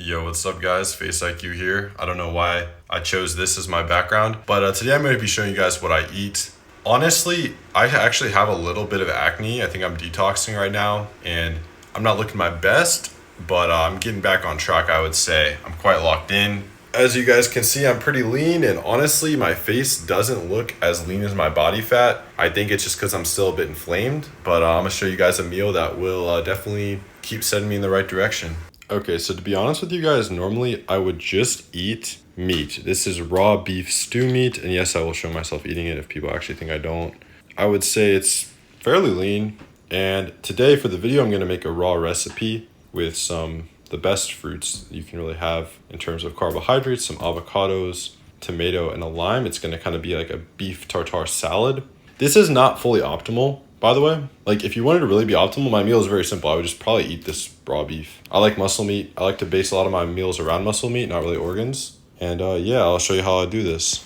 Yo, what's up guys? Face IQ here. I don't know why I chose this as my background, but today I'm going to be showing you guys what I eat. Honestly, I actually have a little bit of acne. I think I'm detoxing right now and I'm not looking my best, but I'm getting back on track, I would say. I'm quite locked in. As you guys can see, I'm pretty lean, and honestly, my face doesn't look as lean as my body fat. I think it's just because I'm still a bit inflamed, but I'm going to show you guys a meal that will definitely keep setting me in the right direction. Okay, so to be honest with you guys, normally I would just eat meat. This is raw beef stew meat, and yes, I will show myself eating it if people actually think I don't. I would say it's fairly lean, and today for the video, I'm going to make a raw recipe with the best fruits you can really have in terms of carbohydrates, some avocados, tomato, and a lime. It's going to kind of be like a beef tartare salad. This is not fully optimal, by the way. Like, if you wanted to really be optimal, my meal is very simple. I would just probably eat this raw beef. I like muscle meat. I like to base a lot of my meals around muscle meat, not really organs. And yeah, I'll show you how I do this.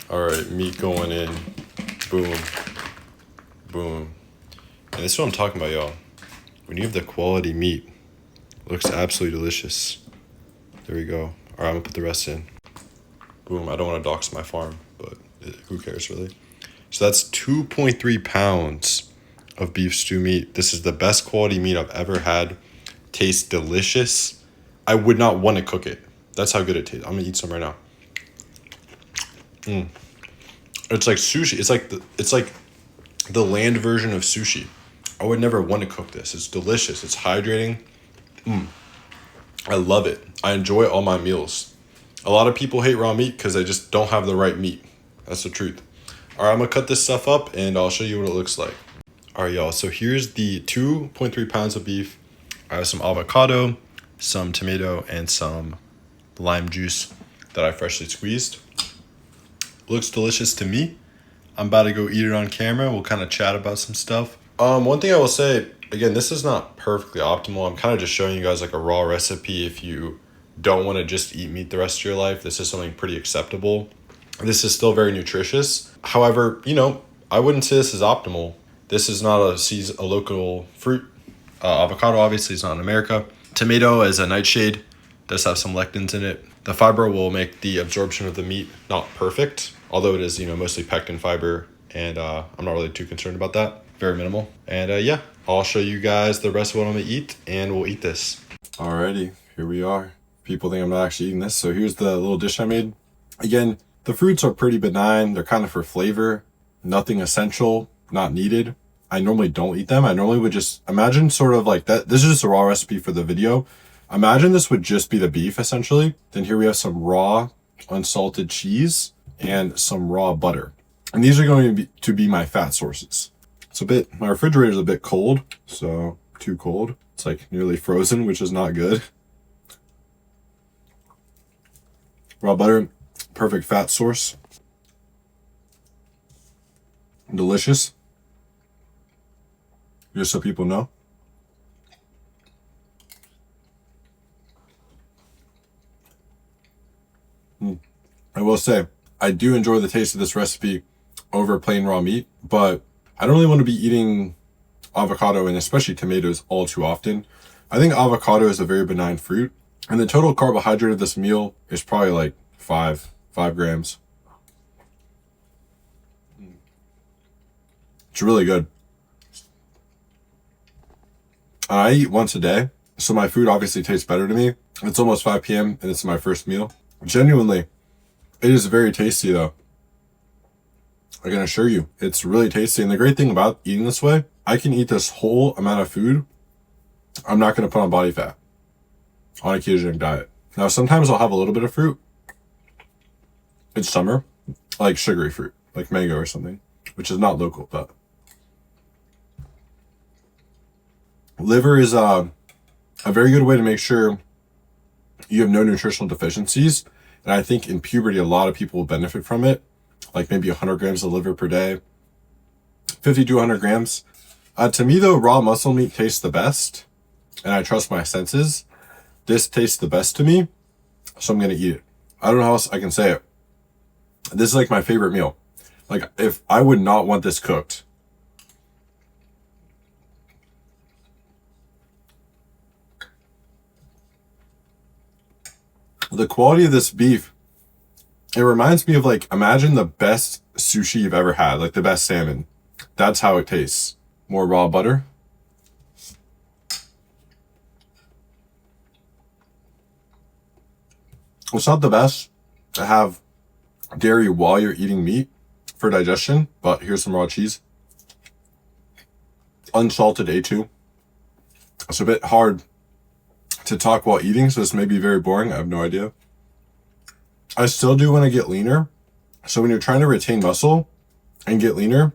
All right, meat going in. Boom. Boom. And this is what I'm talking about, y'all. When you have the quality meat, it looks absolutely delicious. There we go. All right, I'm gonna put the rest in. Boom. I don't want to dox my farm, but who cares really? So that's 2.3 pounds of beef stew meat. This is the best quality meat I've ever had. Tastes delicious. I would not want to cook it. That's how good it tastes. I'm gonna eat some right now. It's like sushi. It's like the land version of sushi. I would never want to cook this. It's delicious. It's hydrating. I love it. I enjoy all my meals. A lot of people hate raw meat because they just don't have the right meat. That's the truth. All right, I'm going to cut this stuff up and I'll show you what it looks like. All right, y'all. So here's the 2.3 pounds of beef. I have some avocado, some tomato, and some lime juice that I freshly squeezed. Looks delicious to me. I'm about to go eat it on camera. We'll kind of chat about some stuff. One thing I will say, again, this is not perfectly optimal. I'm kind of just showing you guys like a raw recipe. If you don't want to just eat meat the rest of your life, this is something pretty acceptable. This is still very nutritious. However, I wouldn't say this is optimal. This is not a local fruit. Avocado obviously is not in America. Tomato is a nightshade, does have some lectins in it. The fiber will make the absorption of the meat not perfect, although it is, mostly pectin fiber, and I'm not really too concerned about that. Very minimal. And yeah, I'll show you guys the rest of what I'm gonna eat, and we'll eat this. Alrighty, here we are. People think I'm not actually eating this, so here's the little dish I made. Again, the fruits are pretty benign. They're kind of for flavor, nothing essential, not needed. I normally don't eat them. I normally would just imagine sort of like that. This is just a raw recipe for the video. Imagine this would just be the beef essentially. Then here we have some raw unsalted cheese and some raw butter. And these are going to be my fat sources. My refrigerator is a bit cold, so too cold. It's like nearly frozen, which is not good. Raw butter, perfect fat source. Delicious. Just so people know. I will say, I do enjoy the taste of this recipe over plain raw meat, but I don't really want to be eating avocado and especially tomatoes all too often. I think avocado is a very benign fruit, and the total carbohydrate of this meal is probably like 5 grams. It's really good. I eat once a day, so my food obviously tastes better to me. It's almost 5 p.m. and it's my first meal. Genuinely, it is very tasty though. I can assure you, it's really tasty. And the great thing about eating this way, I can eat this whole amount of food. I'm not going to put on body fat on a ketogenic diet. Now, sometimes I'll have a little bit of fruit. It's summer, like sugary fruit, like mango or something, which is not local, but liver is a very good way to make sure you have no nutritional deficiencies. And I think in puberty, a lot of people will benefit from it. Like maybe 100 grams of liver per day, 50 to 100 grams. To me though, raw muscle meat tastes the best, and I trust my senses. This tastes the best to me, so I'm gonna eat it. I don't know how else I can say it. This is like my favorite meal. Like if I would not want this cooked, The quality of this beef, it reminds me of like, imagine the best sushi you've ever had, like the best salmon. That's how it tastes. More raw butter. It's not the best to have dairy while you're eating meat for digestion, but here's some raw cheese. Unsalted A2. It's a bit hard to talk while eating, so this may be very boring. I have no idea. I still do want to get leaner. So when you're trying to retain muscle and get leaner,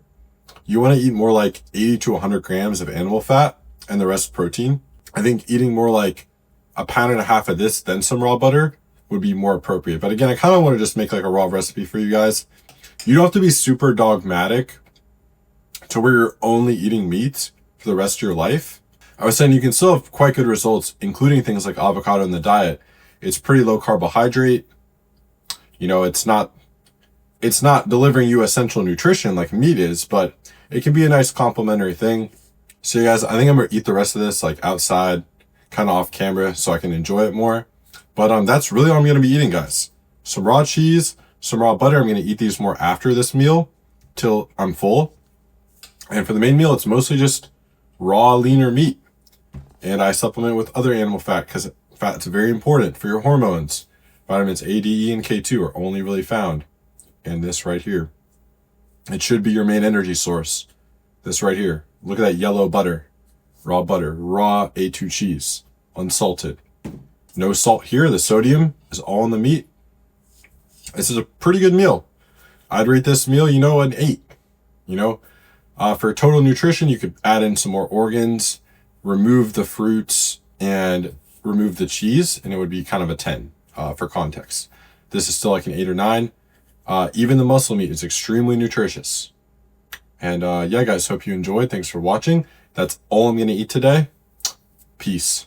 you want to eat more like 80 to 100 grams of animal fat and the rest protein. I think eating more like a pound and a half of this, then some raw butter would be more appropriate. But again, I kind of want to just make like a raw recipe for you guys. You don't have to be super dogmatic to where you're only eating meat for the rest of your life. I was saying you can still have quite good results, including things like avocado in the diet. It's pretty low carbohydrate. You know, it's not delivering you essential nutrition like meat is, but it can be a nice complementary thing. So you guys, I think I'm gonna eat the rest of this like outside, kind of off camera, so I can enjoy it more. But that's really all I'm gonna be eating, guys. Some raw cheese, some raw butter. I'm gonna eat these more after this meal till I'm full. And for the main meal, it's mostly just raw, leaner meat. And I supplement with other animal fat because fat's very important for your hormones. Vitamins A, D, E, and K2 are only really found in this right here. It should be your main energy source. This right here. Look at that yellow butter, raw A2 cheese, unsalted. No salt here. The sodium is all in the meat. This is a pretty good meal. I'd rate this meal, an 8. For total nutrition, you could add in some more organs, remove the fruits, and remove the cheese, and it would be kind of a 10 for context. This is still like an 8 or 9. Even the muscle meat is extremely nutritious. And yeah, guys, hope you enjoyed. Thanks for watching. That's all I'm going to eat today. Peace.